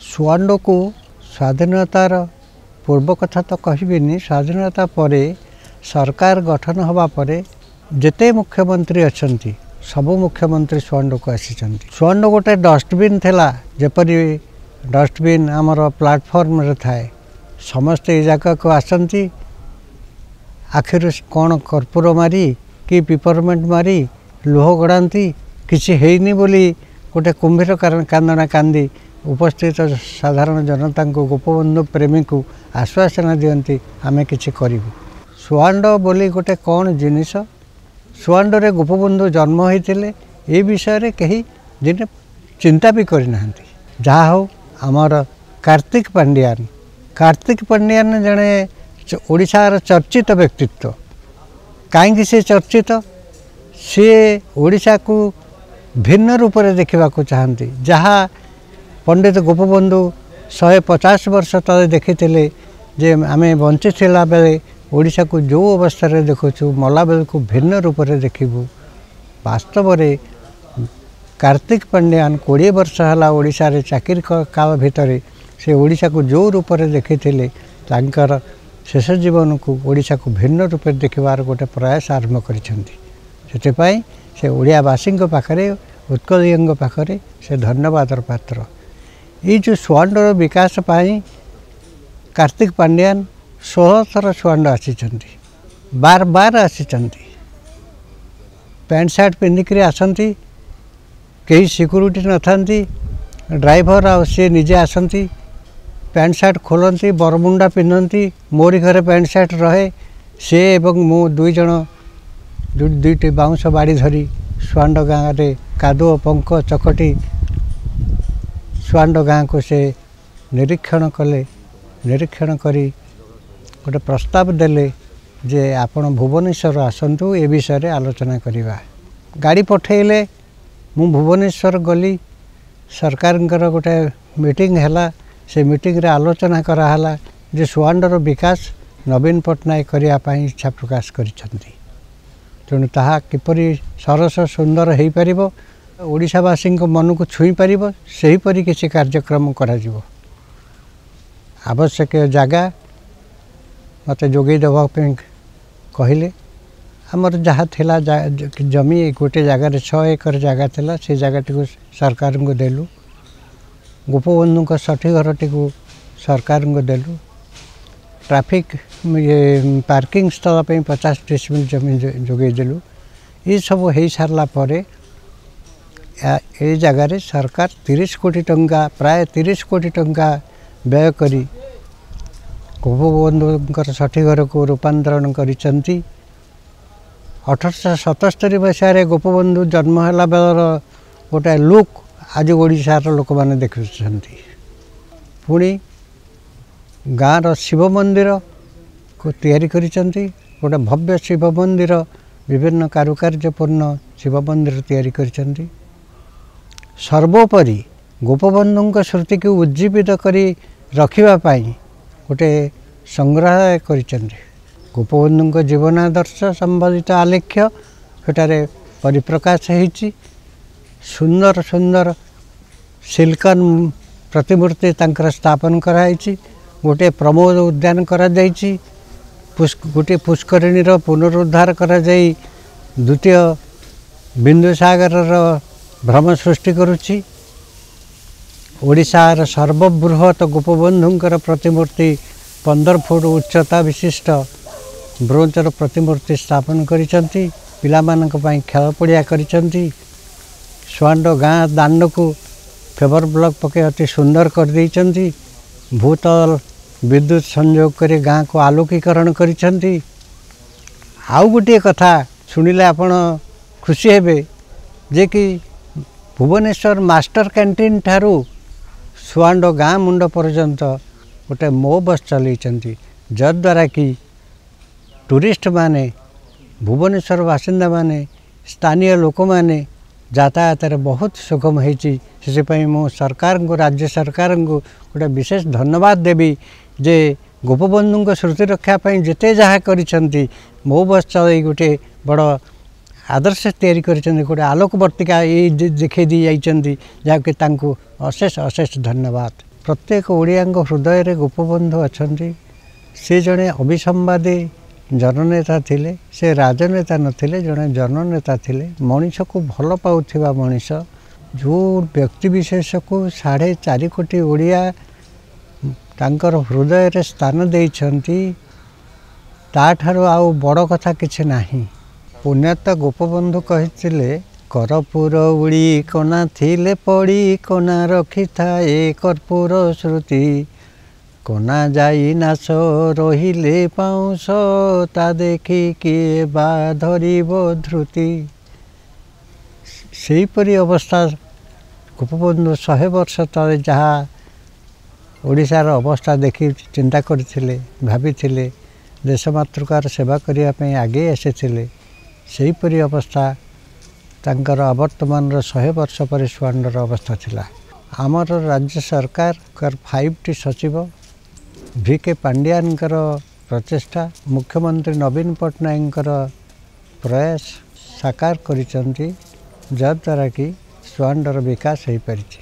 सुआंडो को स्वाधीनतार पूर्व कथा तो कहबी स्वाधीनता पर सरकार गठन होगा पर जिते मुख्यमंत्री अच्छा सबू मुख्यमंत्री सुआंडो को आसी सुआंडो गोटे डस्टबिन थिला जेपरी डस्टबिन आमर प्लाटफॉर्म रे थाए समस्ते जगह को आसती आखिर कौन कर्पूर मारी कि पिपरमेंट मारी लुह गड़ाती किसी हैनी बोली गोटे कुंभीर कांदना कांदी उपस्थित साधारण जनता को गोपबंधु प्रेमी को आश्वासन दियंती आमे किछि करिबु। सुआंडो बोली गोटे कौन जिनिस सुआंडो रे गोपबंधु जन्म होइतिले ए विषय रे कहीं दिन चिंता भी करना जहा हो आमर कार्तिक पांड्यान जड़े ओडिशार चर्चित व्यक्तित्व कहीं से चर्चित सी ओडिशा को भिन्न रूप से देखा चाहती जहाँ पंडित गोपबंधु 150 वर्ष तले देखी जे आम बंची बेले ओडिशा को जो अवस्था देखु मला बेल को भिन्न रूप से देखू वास्तव में कार्तिक पांड्यान 20 वर्ष है ओडिशा रे चाकरी काल भितर से ओडिशा को जो रूप से देखी तांकर शेष जीवन को ओडिशा को भिन्न रूप से देखबार गोटे प्रयास आरंभ करिसेंती से ओडियावासी पाखरे उत्कलीय पाखरे से धन्यवाद पात्र ये जो सुआंडोर विकास पाई कार्तिक पांड्यान 16 थर सुआंडो आसी बार बार आसी पैंट सार्ट पिंधिक आसती कहीं सिक्यूरीटी न था ड्राइवर आ सी निजे आसती पैंट सार्ट खोलती बरमुंडा पिंधती मोरी घरे पैंट सार्ट रहे सी एवं मु दुईटी बाउंश बाड़ी धरी सुआंडो गाँव में कादुओ पंख चकटी सुआंडो गाँव को से निरीक्षण कले निरीक्षण करी गोटे प्रस्ताव देले जे आपण भुवनेश्वर आसतु ए विषय आलोचना करवा गाड़ी पठेले मु भुवनेश्वर गली सरकार गोटे मीटिंग है से मीटिंग रे आलोचना कराला जे सुआंडोर विकास नवीन पट्टनायक करने इच्छा प्रकाश करिसेंती तेणु ताहा किपरि सरस सुंदर हो पार ओडिशावासी मन को छुई पार से परी किसी कार्यक्रम करा आवश्यक जगह मत जोगे देवा कहले आमर जहाँ थिला जमी गोटे जगार 6 एकर जगह थिला से जगह को सरकार को देलु गोपबंधु को 60 घर टी सरकार को देलु ट्रैफिक पार्किंग स्थल 50 डिसमिल जमी जोगे देलु ये सब हो सारा पर ए जगार सरकार 30 कोटी टंका प्राय 30 कोटी टंका व्यय करी गोपबंधुंकर 60 घर को रूपांतरण करिसेंती 1877 मसीह गोपबंधु जन्म है बेलर गोटे लुक आज ओडिशार लोक मैंने देखुं पुणी गाँव शिव मंदिर को तैयारी करिसेंती गोटे भव्य शिव मंदिर विभिन्न कारुकार्यपूर्ण शिव मंदिर तैयारी करिसेंती सर्वोपरि गोपबंधु स्मृति को उज्जीवित करी रखिबा पाई गोटे संग्रहालय करिसेंती गोपबंधु जीवनादर्श संबंधित आलेख्य सेटारे परिप्रकाश होइछि सुंदर सुंदर सिल्कन प्रतिमूर्ति तांकर स्थापन कराई गोटे प्रमोद उद्यान करा जाइछि गोटे पुष्करिणी पुनरुद्धार करा जाई द्वितीय बिंदुसागर भ्रम सृष्टि करुछि ओडिशार सर्वबृहत गोपबंधुंकर प्रतिमूर्ति 15 फुट उच्चता विशिष्ट ब्रोंजर प्रतिमूर्ति स्थापन करिसेंती पिलामानक पई खेल पड़िया करिसेंती सुआंडो गाँ दांड को फेबर ब्लॉक पके अति सुंदर कर देइचंती भूतल विद्युत संयोग करे गाँ को आलोकीकरण करिसेंती आउ गोटे कथा सुनिले आपण खुशी हेबे जे कि भुवनेश्वर मास्टर कैंटीन ठारू सुआंडो गाँ मुंड पर्यंत गोटे मो बस चलैचंती जद्वारा कि टूरिस्ट माने भुवनेश्वर बासिंदा माने स्थानीय लोक माने यातायात बहुत सुगम होती मु सरकार को राज्य सरकार को गोटे विशेष धन्यवाद देवी जे गोपबंधु स्मृति रक्षापी जिते जहाँ करिसेंती मो बस चल गोटे बड़ आदर्श तैयारी करिसेंती गोटे आलोकवर्तिका ये देखै दी जाइछंती जहाँकि तांको अशेष अशेष धन्यवाद। प्रत्येक ओडिया हृदय रे गोपबंधु अच्छा से जड़े अभिसंवादी जननेता थिले से राजनेता नथिले जड़े जननेता थिले मनीष को भल पाउथिबा मनीष जो व्यक्ति विशेष को 4.5 कोटी ओडिया तांकर हृदय रे स्थान देइछंती ताठारो आउ बड़ कथा किछि नाही। पुण्यत गोपबंधु कहिथिले करपूर उड़ी कोना थिले पड़ी कोना रखी थाए कर्पूर श्रुति कोना जाई नाश रहिले पाउस ता देखी किए बा धरिब ध्रुति। सेहीपरि अवस्था गोपबंधु 100 वर्ष तले जहाँ ओडिशार अवस्था देखी चिंता करथिले भाबिथिले देशमातृकार सेवा करने आगे आसीथिले सेहीपरि अवस्था तांकर अवर्तमान 100 वर्ष पर सुआंडर अवस्था थिला। आमर राज्य सरकार कर 5टी सचिव VK पांड्यान प्रचेष्टा मुख्यमंत्री नवीन पट्टनायक प्रयास साकार करिसंती जद्वारा कि सुआंडर विकास हो पारिछि।